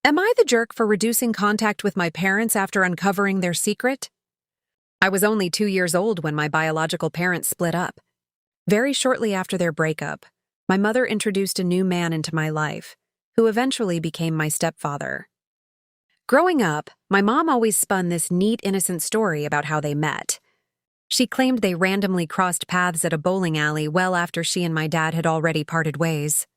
Am I the jerk for reducing contact with my parents after uncovering their secret? I was only 2 years old when my biological parents split up. Very shortly after their breakup, my mother introduced a new man into my life, who eventually became my stepfather. Growing up, my mom always spun this neat, innocent story about how they met. She claimed they randomly crossed paths at a bowling alley well after she and my dad had already parted ways.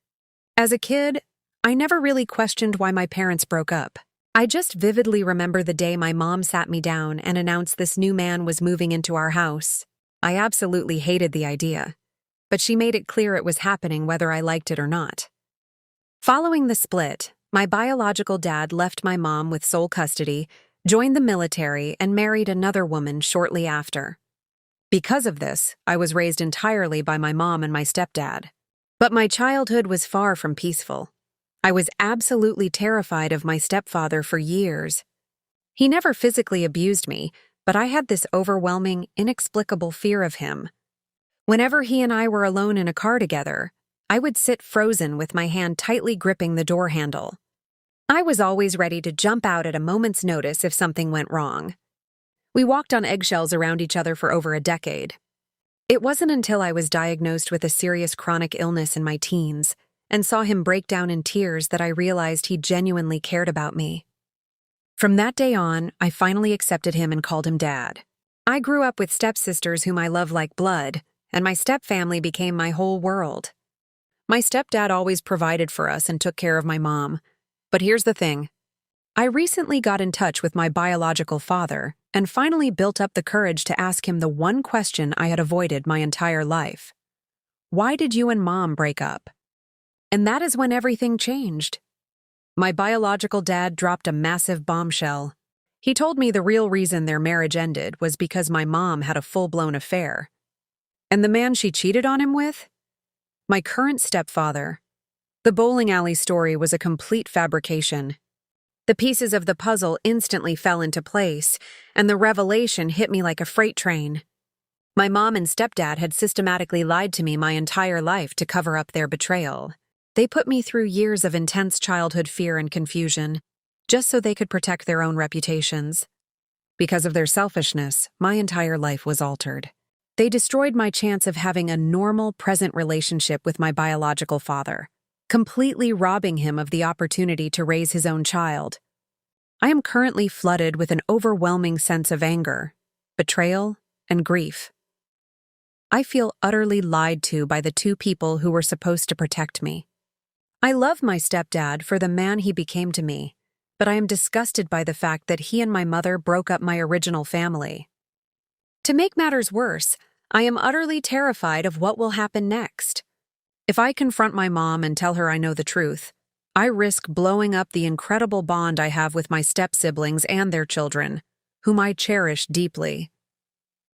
As a kid, I never really questioned why my parents broke up. I just vividly remember the day my mom sat me down and announced this new man was moving into our house. I absolutely hated the idea, but she made it clear it was happening whether I liked it or not. Following the split, my biological dad left my mom with sole custody, joined the military, and married another woman shortly after. Because of this, I was raised entirely by my mom and my stepdad. But my childhood was far from peaceful. I was absolutely terrified of my stepfather for years. He never physically abused me, but I had this overwhelming, inexplicable fear of him. Whenever he and I were alone in a car together, I would sit frozen with my hand tightly gripping the door handle. I was always ready to jump out at a moment's notice if something went wrong. We walked on eggshells around each other for over a decade. It wasn't until I was diagnosed with a serious chronic illness in my teens and saw him break down in tears that I realized he genuinely cared about me. From that day on, I finally accepted him and called him Dad. I grew up with stepsisters whom I love like blood, and my stepfamily became my whole world. My stepdad always provided for us and took care of my mom. But here's the thing. I recently got in touch with my biological father and finally built up the courage to ask him the one question I had avoided my entire life. Why did you and Mom break up? And that is when everything changed. My biological dad dropped a massive bombshell. He told me the real reason their marriage ended was because my mom had a full-blown affair. And the man she cheated on him with? My current stepfather. The bowling alley story was a complete fabrication. The pieces of the puzzle instantly fell into place, and the revelation hit me like a freight train. My mom and stepdad had systematically lied to me my entire life to cover up their betrayal. They put me through years of intense childhood fear and confusion, just so they could protect their own reputations. Because of their selfishness, my entire life was altered. They destroyed my chance of having a normal, present relationship with my biological father, completely robbing him of the opportunity to raise his own child. I am currently flooded with an overwhelming sense of anger, betrayal, and grief. I feel utterly lied to by the two people who were supposed to protect me. I love my stepdad for the man he became to me, but I am disgusted by the fact that he and my mother broke up my original family. To make matters worse, I am utterly terrified of what will happen next. If I confront my mom and tell her I know the truth, I risk blowing up the incredible bond I have with my step-siblings and their children, whom I cherish deeply.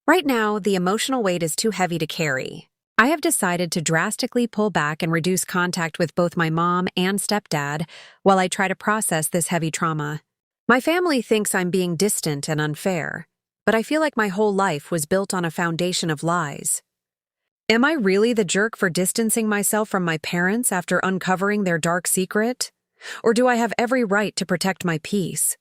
Right now, the emotional weight is too heavy to carry. I have decided to drastically pull back and reduce contact with both my mom and stepdad while I try to process this heavy trauma. My family thinks I'm being distant and unfair, but I feel like my whole life was built on a foundation of lies. Am I really the jerk for distancing myself from my parents after uncovering their dark secret? Or do I have every right to protect my peace?